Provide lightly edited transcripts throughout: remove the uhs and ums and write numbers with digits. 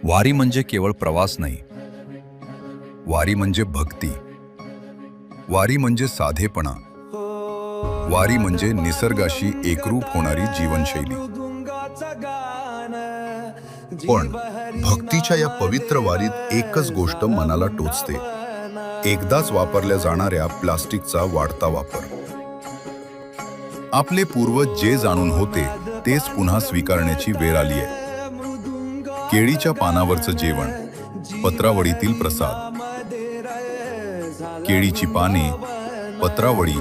वारी म्हणजे केवळ प्रवास नाही, वारी म्हणजे भक्ती, वारी म्हणजे साधेपणा, वारी म्हणजे निसर्गाशी एकरूप होणारी जीवनशैली. पण भक्तीच्या या पवित्र वारीत एकच गोष्ट मनाला टोचते, एकदाच वापरल्या जाणाऱ्या प्लास्टिकचा वाढता वापर. आपले पूर्वज जे जाणून होते तेच पुन्हा स्वीकारण्याची वेळ आली आहे. केळीच्या पानावरचं जेवण, पत्रावळीतील प्रसाद, केळीची पाने, पत्रावळी,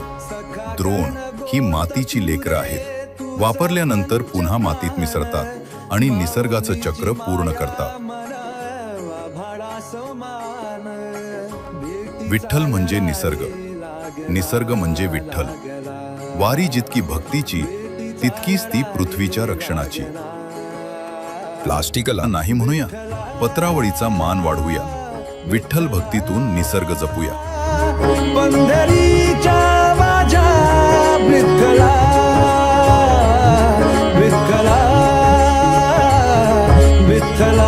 द्रोण ही मातीची लेकरं आहेत. वापरल्यानंतर पुन्हा मातीत मिसळतात आणि निसर्गाचं चक्र पूर्ण करतात. विठ्ठल म्हणजे निसर्ग, निसर्ग म्हणजे विठ्ठल. वारी जितकी भक्तीची तितकीच ती पृथ्वीच्या रक्षणाची. प्लास्टिकला नाही म्हणूया, पत्रावळीचा मान वाढवूया, विठ्ठल भक्तीतून निसर्ग जपूया. पंढरीच्या माझ्या विठ्ठला, विठ्ठला, विठ्ठला.